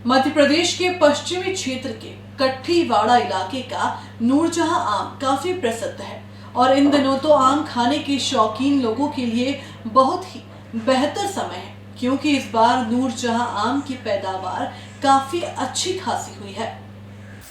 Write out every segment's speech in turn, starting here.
मध्य प्रदेश के पश्चिमी क्षेत्र के कट्ठीवाड़ा इलाके का नूरजहां आम काफी प्रसिद्ध है और इन दिनों तो आम खाने के शौकीन लोगों के लिए बहुत ही बेहतर समय है, क्योंकि इस बार नूरजहां आम की पैदावार काफी अच्छी खासी हुई है।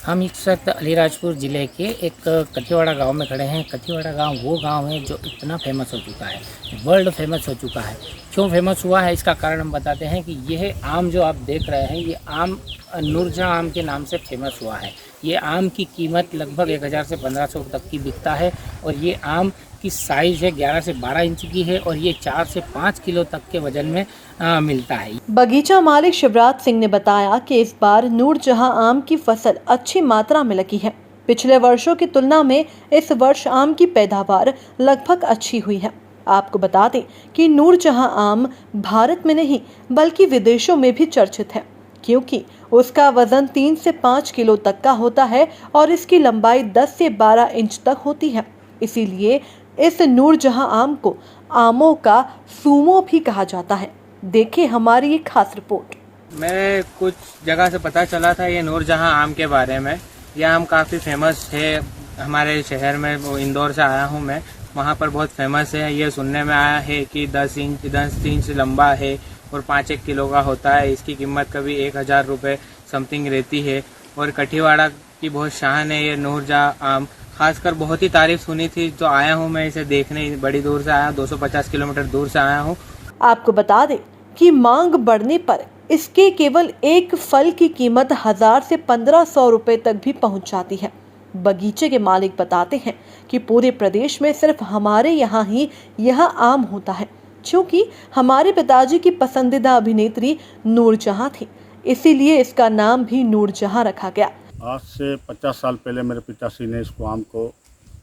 हम इस वक्त अलीराजपुर ज़िले के एक कट्ठीवाड़ा गांव में खड़े हैं। कट्ठीवाड़ा गांव वो गांव है जो इतना फेमस हो चुका है, वर्ल्ड फेमस हो चुका है। क्यों फेमस हुआ है इसका कारण हम बताते हैं कि यह आम जो आप देख रहे हैं, ये आम नूरजहां आम के नाम से फेमस हुआ है। ये आम की कीमत लगभग 1000 से 1500 तक की बिकता है और ये आम की साइज़ है 11 से 12 इंच की है और ये 4 से 5 किलो तक के वजन में मिलता है। बगीचा मालिक शिवराज सिंह ने बताया कि इस बार नूरजहां आम की फसल अच्छी मात्रा में लगी है। पिछले वर्षों की तुलना में इस वर्ष आम की पैदावार लगभग अच्छी हुई है। आपको बता दें कि नूरजहां आम भारत में नहीं बल्कि विदेशों में भी चर्चित है, क्योंकि उसका वजन 3 से 5 किलो तक का होता है और इसकी लंबाई 10 से 12 इंच तक होती है। इसीलिए इस नूरजहां आम को आमों का सूमो भी कहा जाता है। देखिए हमारी ये खास रिपोर्ट। मैं कुछ जगह से पता चला था ये नूरजहां आम के बारे में। यह आम काफ़ी फेमस है हमारे शहर में। वो इंदौर से आया हूँ मैं, वहाँ पर बहुत फेमस है। ये सुनने में आया है कि 10 इंच लंबा है और 5-1 किलो का होता है। इसकी कीमत कभी 1000 रुपये समथिंग रहती है और कट्ठीवाड़ा की बहुत शान है ये नूरजहां आम। खासकर बहुत ही तारीफ सुनी थी, तो आया हूँ मैं इसे देखने। बड़ी दूर से आया, 250 किलोमीटर दूर से आया हूँ। आपको बता दें कि मांग बढ़ने पर इसके केवल एक फल की कीमत 1000 से 1500 रुपए तक भी पहुंच जाती है। बगीचे के मालिक बताते हैं कि पूरे प्रदेश में सिर्फ हमारे यहाँ ही यह आम होता है, क्योंकि हमारे पिताजी की पसंदीदा अभिनेत्री नूरजहां थी, इसीलिए इसका नाम भी नूरजहां रखा गया। आज से 50 साल पहले मेरे पिताश्री ने इसको आम को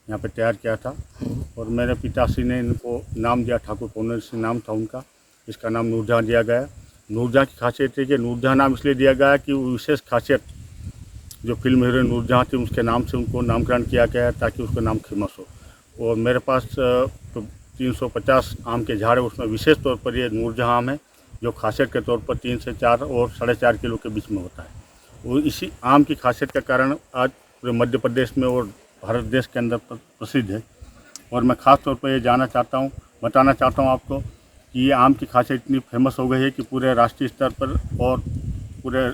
यहाँ पे तैयार किया था और मेरे पिताश्री ने इनको नाम दिया, ठाकुर पौनर से नाम था उनका। इसका नाम नूरजहां दिया गया। नूरजहां की खासियत है कि नूरजहां नाम इसलिए दिया गया कि वो विशेष खासियत जो फिल्म हीरोइन नूरजहां थी उसके नाम से उनको नामकरण किया गया है, ताकि उसका नाम फेमस हो। और मेरे पास तो 350 आम के झाड़ है, उसमें विशेष तौर पर ये नूरजहां आम है जो खासियत के तौर पर 3 से 4 और 4.5 किलो के बीच में होता है। और इसी आम की खासियत के कारण आज पूरे मध्य प्रदेश में और भारत देश के अंदर प्रसिद्ध है। और मैं ख़ास तौर पर ये बताना चाहता हूँ आपको कि ये आम की खासियत इतनी फेमस हो गई है कि पूरे राष्ट्रीय स्तर पर और पूरे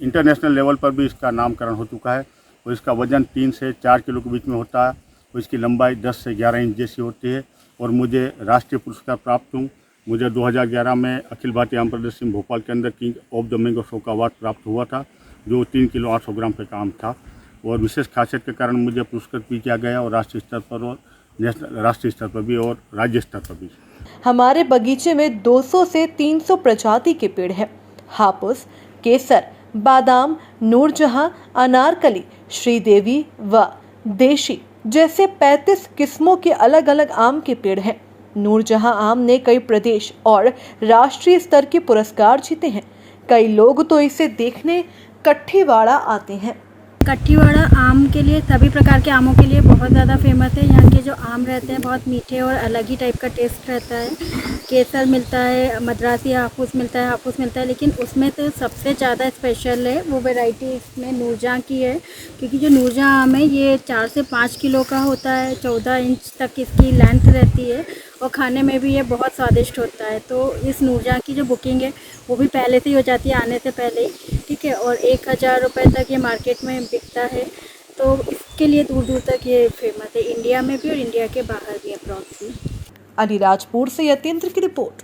इंटरनेशनल लेवल पर भी इसका नामकरण हो चुका है। और इसका वजन 3 से 4 किलो के बीच में होता है और इसकी लंबाई 10 से 11 इंच जैसी होती है। और मुझे राष्ट्रीय पुरस्कार प्राप्त हूँ। मुझे 2011 में अखिल भारतीय आम प्रदर्शनी भोपाल के अंदर king of the mango show का अवार्ड प्राप्त हुआ था, जो 3 किलो 800 ग्राम का आम था। और विशेष खासियत के कारण मुझे पुरस्कृत भी किया गया और राष्ट्रीय स्तर पर और राष्ट्रीय स्तर पर भी और राज्य स्तर पर भी। हमारे बगीचे में 200 से 300 प्रजाति के पेड़ हैं। हापुस, केसर, बादाम, नूरजहां, अनारकली, श्रीदेवी व देशी जैसे 35 किस्मों के अलग अलग आम के पेड़ हैं। नूरजहां आम ने कई प्रदेश और राष्ट्रीय स्तर के पुरस्कार जीते हैं। कई लोग तो इसे देखने कट्ठीवाड़ा आते हैं। कट्ठीवाड़ा आम के लिए, सभी प्रकार के आमों के लिए बहुत ज़्यादा फेमस है। यहाँ के जो आम रहते हैं बहुत मीठे और अलग ही टाइप का टेस्ट रहता है। केसर मिलता है, मद्रासी हापुस मिलता है, लेकिन उसमें तो सबसे ज़्यादा स्पेशल है वो वैरायटी इसमें नूरजहां की है, क्योंकि जो नूरजहां आम है ये 4 से 5 किलो का होता है। 14 इंच तक इसकी लेंथ रहती है और खाने में भी ये बहुत स्वादिष्ट होता है। तो इस नूरजहां की जो बुकिंग है वो भी पहले से ही हो जाती है, आने से पहले ही, ठीक है। और 1000 रुपये तक ये मार्केट में बिकता है। तो इसके लिए दूर दूर तक ये फेमस है, इंडिया में भी और इंडिया के बाहर भी अप्रॉक्स में। अलीराजपुर से यतेंद्र की रिपोर्ट।